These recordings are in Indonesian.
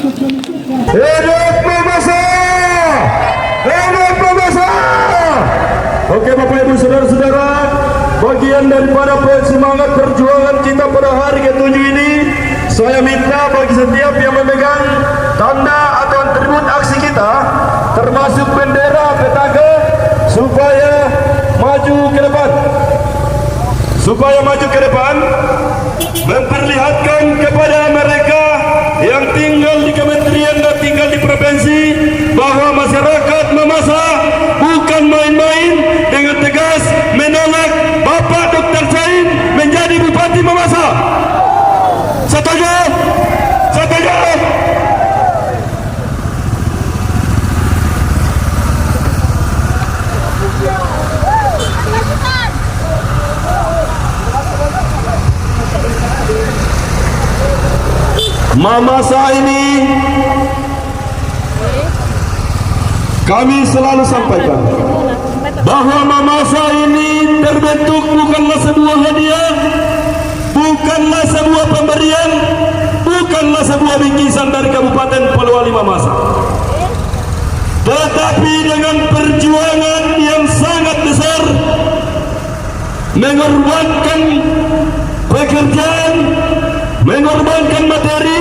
Hidup Mamasa! Hidup Mamasa! Oke Bapak Ibu Saudara-saudara, bagian daripada semangat perjuangan kita pada hari ke-7 ini, saya minta bagi setiap yang memegang tanda atau atribut aksi kita, termasuk bendera petaga, supaya maju ke depan. Supaya maju ke depan, memperlihatkan kepada mereka yang tinggal di kementerian dan tinggal di provinsi bahwa masyarakat Mamasa bukan main-main dengan tegas menolak Bapak Dr. Sain menjadi Bupati Mamasa. Setuju? Setuju? Mamasa ini kami selalu sampaikan bahwa Mamasa ini terbentuk bukanlah sebuah hadiah, bukanlah sebuah pemberian, bukanlah sebuah bingkisan dari Kabupaten Polewali Mamasa, tetapi dengan perjuangan yang sangat besar, mengorbankan pekerjaan, mengorbankan materi,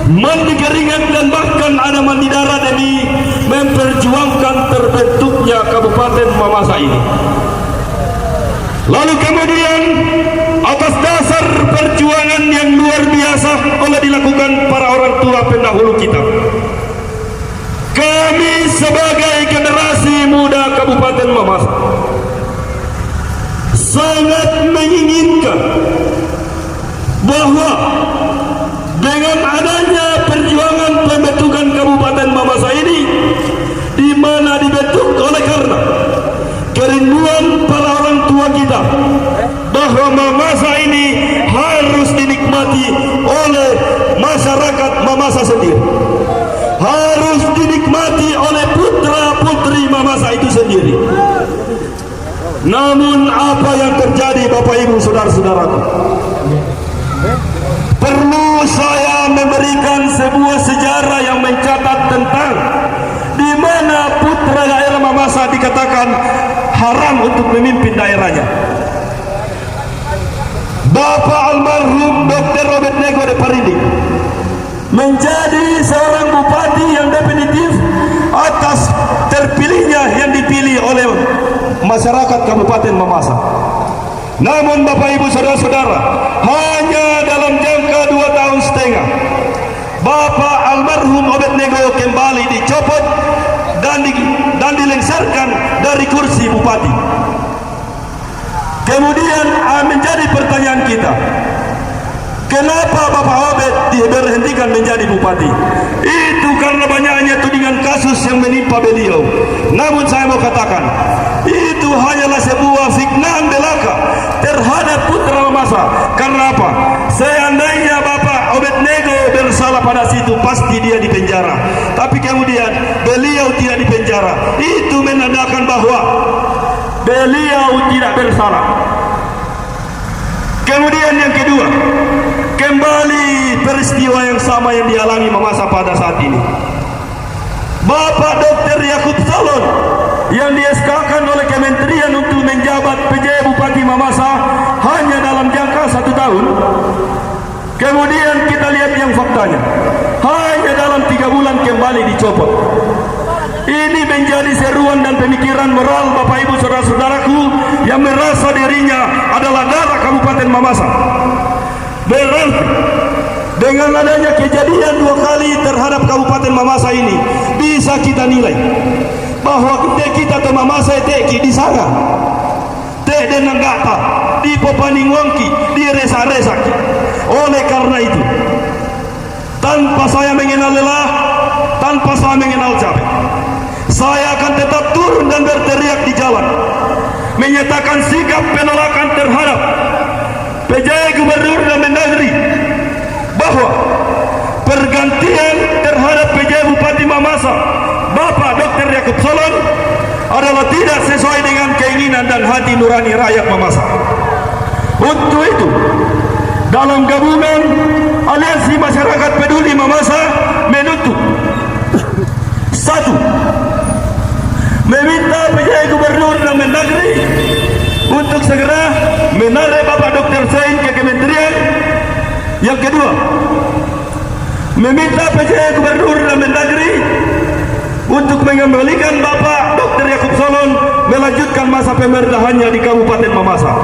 mandi keringat dan bahkan ada mandi darah demi memperjuangkan terbentuknya Kabupaten Mamasa ini. Lalu kemudian atas dasar perjuangan yang luar biasa oleh dilakukan para orang tua pendahulu kita, kami sebagai generasi muda Kabupaten Mamasa sangat menginginkan bahwa dengan adanya perjuangan pembentukan Kabupaten Mamasa ini, di mana dibentuk oleh karena kerinduan para orang tua kita bahwa Mamasa ini harus dinikmati oleh masyarakat Mamasa sendiri, harus dinikmati oleh putra-putri Mamasa itu sendiri. Namun apa yang terjadi Bapak Ibu Saudara-saudaraku, perlu saya memberikan sebuah sejarah yang mencatat tentang di mana putra daerah Mamasa dikatakan haram untuk memimpin daerahnya. Bapak almarhum Dr. Robert Nego de Parindi menjadi seorang bupati yang definitif atas terpilihnya yang dipilih oleh masyarakat Kabupaten Mamasa. Namun Bapak Ibu Saudara-saudara, hanya dalam jangka 2 tahun setengah, Bapak almarhum Obed Nego kembali dicopot dan dilengsarkan dari kursi bupati. Kemudian menjadi pertanyaan kita, kenapa Bapak Obed diberhentikan menjadi bupati? Itu karena banyaknya tudingan kasus yang menimpa beliau. Namun saya mau katakan, itu hanyalah sebuah fitnah belaka terhadap putra Mamasa. Karena apa? Seandainya Bapak Obed Nego bersalah pada situ, pasti dia dipenjara. Tapi kemudian beliau tidak dipenjara. Itu menandakan bahwa beliau tidak bersalah. Kemudian yang kedua, kembali peristiwa yang sama yang dialami Mamasa pada saat ini. Bapak Dr. Yakub Salon yang dieskakan oleh kementerian untuk menjabat PJ Bupati Mamasa hanya dalam jangka 1 tahun. Kemudian kita lihat yang faktanya, hanya dalam 3 bulan kembali dicopot. Ini menjadi seruan dan pemikiran moral Bapak Ibu Saudara-saudaraku yang merasa dirinya adalah darah Kabupaten Mamasa. Berarti dengan adanya kejadian 2 kali terhadap Kabupaten Mamasa ini, bisa kita nilai bahwa kita ke Mamasa teki di sana, teh dan nenggata, di Popaningwangki, di Resa-Resak. Oleh karena itu, tanpa saya mengenal lelah, tanpa saya mengenal capek, saya akan tetap turun dan berteriak di jalan, menyatakan sikap penolakan terhadap PJ Gubernur dan Mendagri, bahwa pergantian terhadap PJ Bupati Mamasa Bapak Dr. Yakub Salon adalah tidak sesuai dengan keinginan dan hati nurani rakyat Mamasa. Untuk itu, dalam gabungan Aliansi Masyarakat Peduli Mamasa Yang kedua, meminta PJ Gubernur dan Mendagri untuk mengembalikan Bapak Dr. Yakub Solon melanjutkan masa pemerintahannya di Kabupaten Mamasa.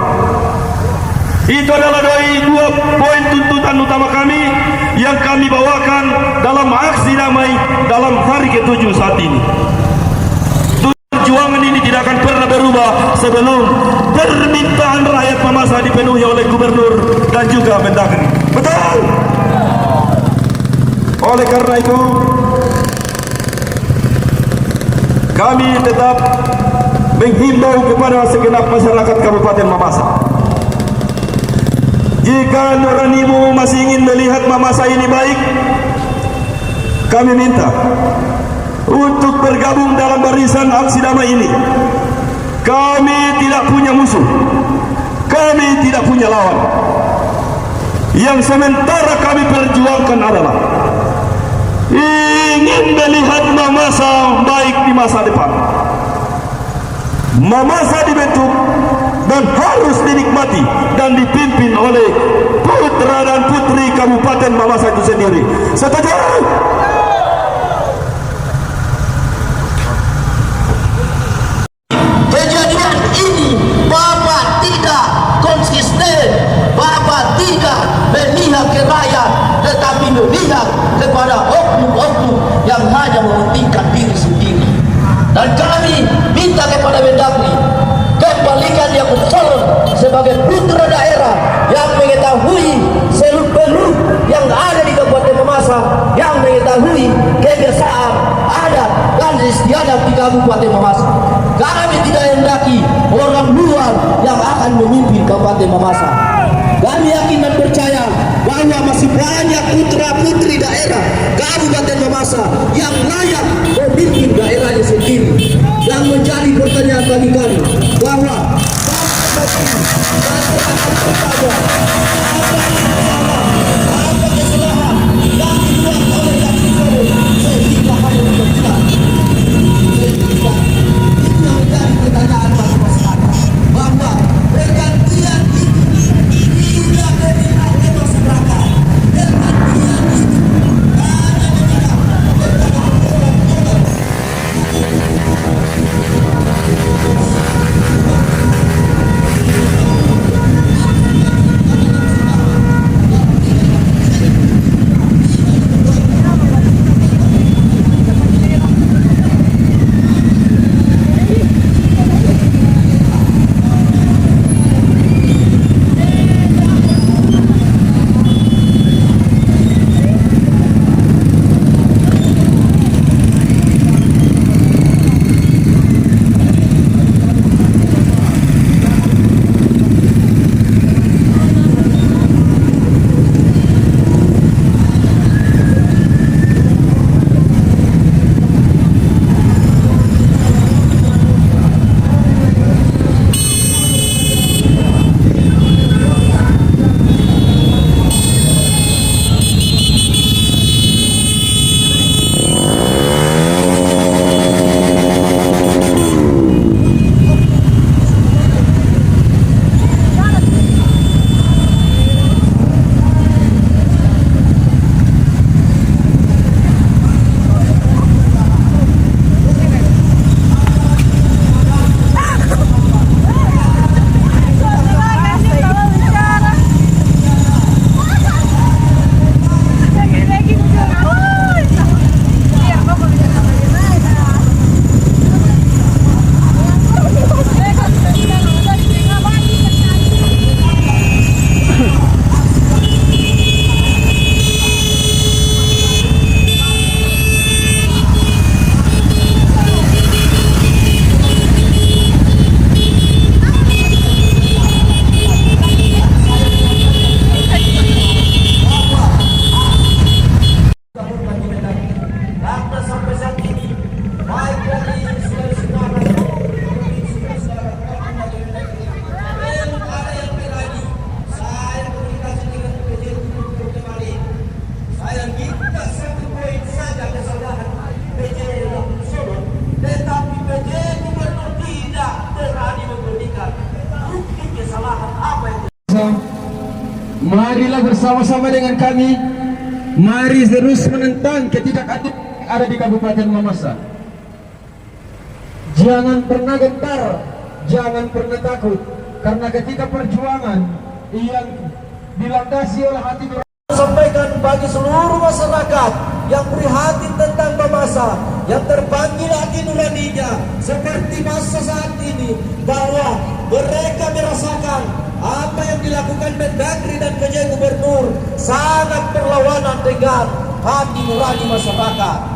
Itu adalah dua poin tuntutan utama kami yang kami bawakan dalam aksi damai dalam hari ke-7 saat ini. Perjuangan ini tidak akan pernah berubah sebelum permintaan rakyat Mamasa dipenuhi oleh Gubernur dan juga Mendagri. Betul? Oleh karena itu, kami tetap menghimbau kepada segenap masyarakat Kabupaten Mamasa. Jika nuranimu masih ingin melihat Mamasa ini baik, kami minta untuk bergabung dalam barisan aksi damai ini. Kami tidak punya musuh, kami tidak punya lawan. Yang sementara kami perjuangkan adalah ingin melihat Mamasa baik di masa depan. Mamasa dibentuk dan harus dinikmati dan dipimpin oleh putra dan putri Kabupaten Mamasa itu sendiri. Setuju? Kejadian ini Bapak tidak konsisten, Bapak tidak memihak ke rakyat, tetapi memihak kepada oknum-oknum yang hanya mementingkan diri sendiri. Dan kami minta kepada Mendagri, kembalikan Yakub Solon sebagai putra daerah yang mengetahui seluk-beluk yang ada di Kabupaten Mamasa, yang mengetahui kebiasaan, adat dan istiadat di Kabupaten Mamasa. Kami tidak hendaki orang luar yang akan memimpin Kabupaten Mamasa. Kami yakin dan percaya bahwa masih banyak putra-putri daerah Kabupaten Mamasa yang layak memimpin daerahnya sendiri. Yang menjadi pertanyaan bagi kami bahwa marilah bersama-sama dengan kami, mari terus menentang ketidakadilan yang ada di Kabupaten Mamasa. Jangan pernah gentar, jangan pernah takut, karena ketika perjuangan yang dilandasi oleh hati nurani, sampaikan bagi seluruh masyarakat yang prihatin tentang Mamasa, yang terpanggil hati nuraninya seperti masa saat ini, bahwa mereka merasakan apa yang dilakukan Mendagri dan PJ Gubernur sangat berlawanan dengan hati nurani masyarakat.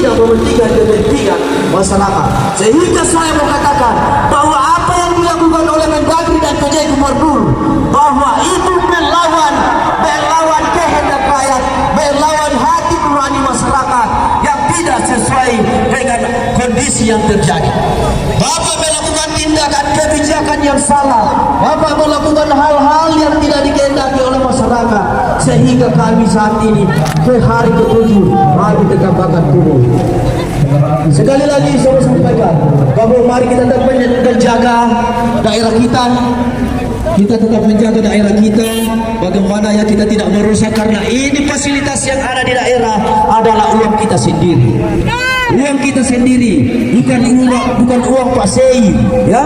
tidak mementingkan kepentingan masyarakat. Sehingga saya mau katakan bahwa apa yang dilakukan oleh Mendagri dan PJ Gubernur, bahwa itu melawan kehendak rakyat, melawan hati nurani masyarakat yang tidak sesuai dengan kondisi yang terjadi. Bapak melakukan tindakan kebijakan yang salah, Bapak melakukan hal-hal yang tidak dikehendaki oleh masyarakat, sehingga kami saat ini ke hari ke-7 mari kita bakar kubur. Sekali lagi saya sampaikan bahwa mari kita tetap menjaga daerah kita. Kita tetap menjaga daerah kita, bagaimana ya kita tidak merusak, karena ini fasilitas yang ada di daerah adalah uang kita sendiri. Uang kita sendiri, bukan uang Pak Sei, ya,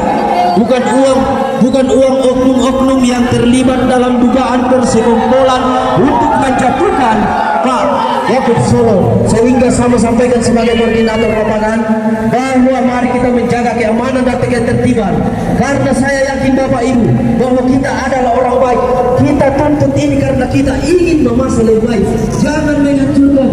bukan uang oknum-oknum yang terlibat dalam dugaan persekongkolan untuk menjatuhkan Pak Yakub Solo. Sehingga sama sampaikan sebagai koordinator lapangan bahwa mari kita menjaga keamanan dan ketertiban, karena saya yakin Bapak Ibu bahwa kita adalah orang baik. Kita tuntut ini karena kita ingin memasak lebih baik. Jangan menghancurkan